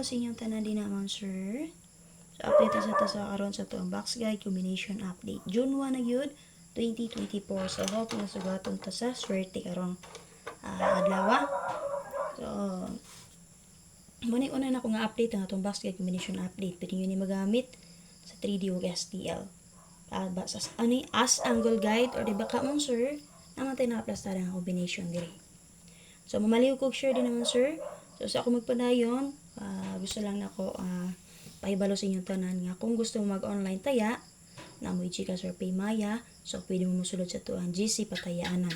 adlaw sa inyong tanan din naman, sir. So, update sa to sa karon sa to ang box guide combination update. June 1 na yun, 2024. So, hope na sugaton ta sa swerte karong adlaw. So, muna una na ko nga update ang atong box guide combination update. Pwede nyo ni magamit sa 3D o STL. As angle guide or di ba ka mong sir, naman tayo nakaplastada ang combination diri. So, mamaliw kog share din naman sir. So, sa ako magpadayon, gusto lang na ako pahibalo sa inyong tanan nga kung gusto mo mag-online taya, na mo i-Gcash or Paymaya, so pwede mo musulod sa to ang GC Patayaanan.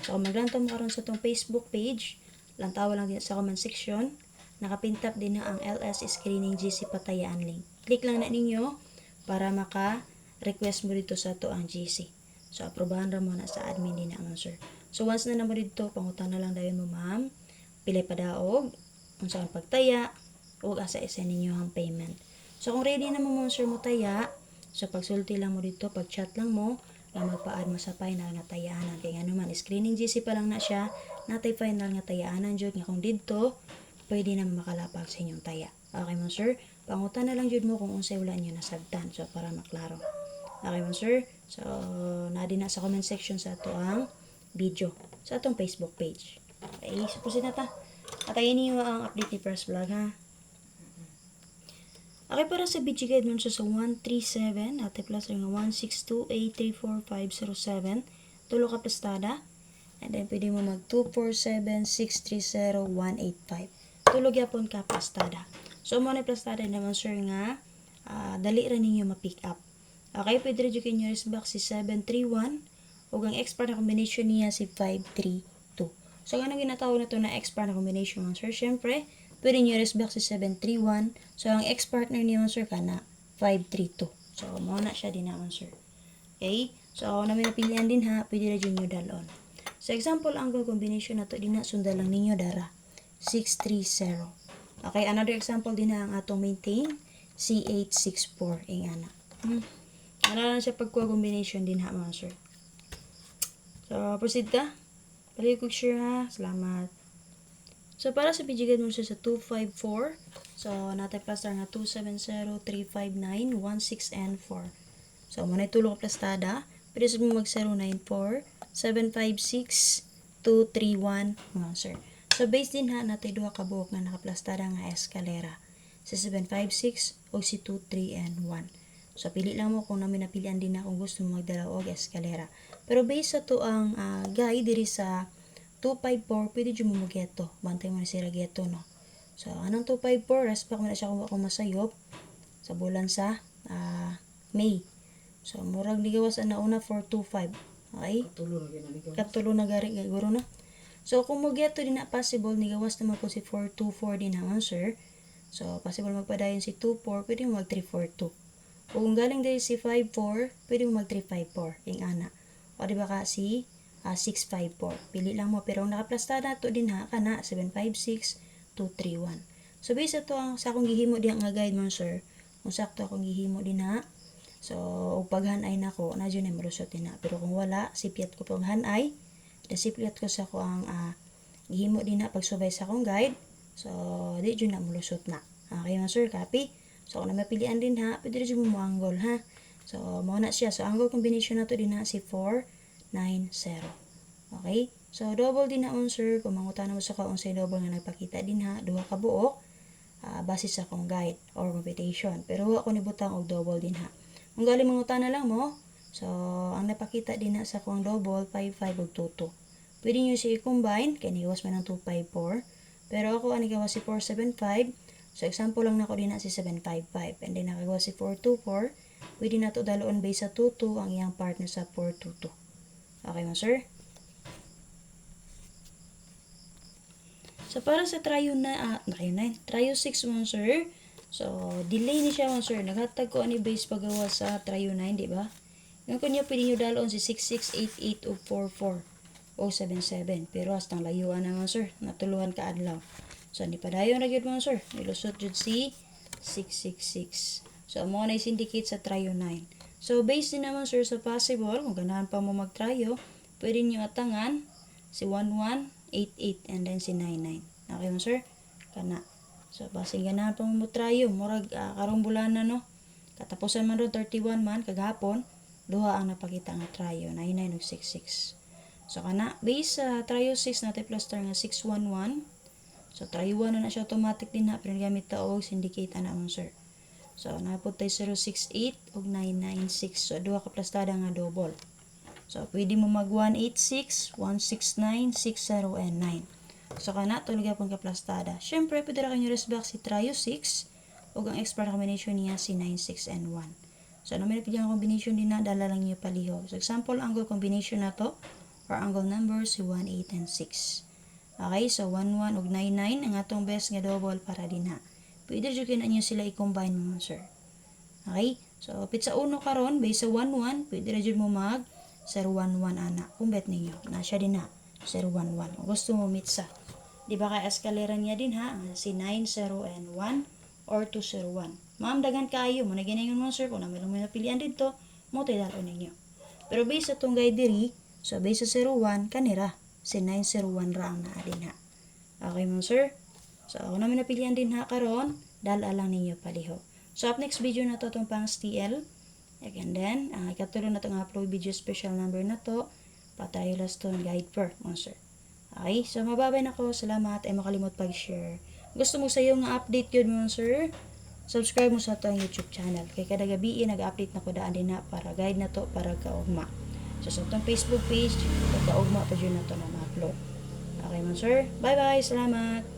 So, kung maglantaw mo karon sa tong Facebook page, lantawa lang din sa comment section, nakapintap din na ang LS Screening GC Patayaan link. Click lang na ninyo para maka-request mo dito sa to ang GC. So, aprobahan ra mo na sa admin din naman sir. So, once na mo dito, pangutan na lang dayon mo ma'am, pilay padaog, unsa ang pagtaya, ug asa isa ninyo ang payment. So, kung ready na mo sir mo taya, so pagsulti lang mo dito, pag-chat lang mo, nga magpa-add mo sa final nga tayaanan. Kaya nga naman, screening GC pa lang na siya, natay final nga tayaanan jud nga kung dito, pwede na makalapag sa inyong taya. Okay mo sir? Pangutan na lang jud mo kung unsay wala nyo nasabtan. So, para maklaro. Okay mo sir? So, nadi na sa comment section sa ato ang video sa atong Facebook page. Okay, so proceed na ta. Atayin niyo ang update ni First Vlog ha. Okay, para sa video guide mo sa 137 at plus nga 162834507 tulo ka plastada, and then pwede mo mag 247630185 tulo gyapon ka plastada. So mo na plastada naman sir nga dali ra ninyo ma-pick up. Okay, pwede rin yung nearest box si 731 ug ang expert na combination niya si 532. So, anong ginatawag na to na expert na combination sir? Syempre, pwede nyo respect si 731. So, ang ex-partner niyo sir kana 532. So, muna siya din naman sir. Okay? So, ako namin napilihan din ha, pwede rin nyo dalon. So, example, angle combination na to, din na sundan lang ninyo dara. 630. Okay, another example din na ang atong maintain, C864. Ang ana. Ano lang siya pagkuha combination din ha mga sir. So, proceed ka. Pali ko share ha. Salamat. So, para sa video guide mo siya sa 254. So, natin plaster nga 270-359-16 and 4. So, muna itulong ka plastada. Pwede sa mag 094-756-231 mga sir. So, based din ha, natin duha ka buhok na nakaplastada nga eskalera. Si 756 o si 23 and 1. So, pili lang mo kung namin napilian din na kung gusto mo magdala og eskalera. Pero based sa to ang guide diri sa 254, pwede dyan mo mag-geto. Bantay mo na si Rageto, no? So, anong 254? Respect mo na siya kung ako masayop sa bulan sa May. So, murag ligawas na una 425. Okay? Katulo na gari, guro na. So, kung mag-geto din na possible, nigawas naman po si 424 din naman, sir. So, possible magpadayon si 24, pwede mo mag 342. Kung galing dahil si 54, pwede mo mag 354. Yung ana. O diba ka si 654. Pili lang mo. Pero ang nakaplastada to din ha, kana 756-231. So, based ito ang sa akong gihimo diyan nga guide mo, sir. Kung sakto akong gihimo din ha. So, ug paghanay na ko, na dyan ay malusot din ha. Pero kung wala, sipiat ko paghanay. Sipiat ko sa ko ang gihimo din ha pagsubay sa akong guide. So, di dyan na malusot na. Okay mo, sir. Copy? So, kung na mapilian din ha, pwede rin mo angle ha. So, mauna siya. So, angle combination na to din ha, si 490. Okay? So, double din na sir. Kung mangutan mo sa unsay double nga nagpakita din ha, duha ka buok, base sa akong guide or computation. Pero ako nibutang og double din ha. Kung galing mangutan na lang mo, so, ang napakita din na sa akong double, 55 ug 22. Pwede nyo siya i-combine, kaya nigawas man ng 254. Pero ako, anigawas si 475. So, example lang na ko din na si 755. And then, nakagawa si 424. Pwede na to daloon base sa 22 ang iyang partner sa 422. Okay mo, sir? So, para sa trio 6 mo, sir. So, delay ni siya mo, sir. Naghatag ko ani base pagawa sa trio 9, di ba? Ngayon ko niya, pwede nyo daloon si 6688 o 44 o 77. Pero hastang layuan naman, sir. Natuluhan ka adlaw. So, hindi pa dayon na yun mo, sir. Nilusot yun si 666. So, mo na syndicate sa trio 9. So, based din naman, sir, sa possible, kung ganahan pa mo mag-trio, pwede nyo atangan si 1188 and then si 99. Okay mo, sir? Kana. So base ganahan pa mo trayo murag karong bulan na no. Katapusan man ron 31 man kagahapon, duha ang napakita nga trayo 99 ug 66. So kana base sa trayo 6 natin plus star nga 611. So try 1 na siya automatic din ha, pero gamit ta og syndicate ana mo sir. So napud tay 068 ug 996. So duha ka plastada nga double. So pwede mo mag 186, 169, 60 and 9. So kana tunog gyapon ka plastada. Syempre pwede ra kanyo rest back si trio 6 ug ang expert combination niya si 9, 6 and 1. So naman pidya nga combination din na dala lang niyo paliho. So example angle combination na to or angle number si 1, 8 and 6. Okay, so 1, 1 ug 9, 9 ang atong best nga double para din ha. Pwede jud kina niyo sila i-combine mo sir. Okay? So pizza uno karon base sa 1, 1, pwede ra jud mo mag 0, 1, 1 ana. Kung bet ninyo, na siya din ha. 0, 1, 1. Gusto mo mitsa. Di ba kay eskalera niya din ha? Si 9, 0 and 1 or 2, 0, 1. Ma'am, dagan kayo mo na ginayon mo sir kung naman may napilian dito, mo tayo dalo ninyo. Pero base sa tong guide diri, so base sa 0, 1 kanira. Si 9, 0, 1 ra ang naa din ha. Okay mo sir? So, ako naman napilihan din ha karon, dala lang ninyo paliho. So, up next video na to itong pang STL. And then, ikatulo na itong upload video special number na to. Patayo last to guide per, sir. Okay, so mababay na ko. Salamat. Ay makalimot pag-share. Gusto mo sa iyo nga update yun, sir? Subscribe mo sa itong YouTube channel. Kaya kada gabi, nag-update na ko daan din na para guide na to para kaugma. So, sa itong Facebook page, kaugma pa dyan na to na ma-upload. Okay, sir? Bye-bye. Salamat.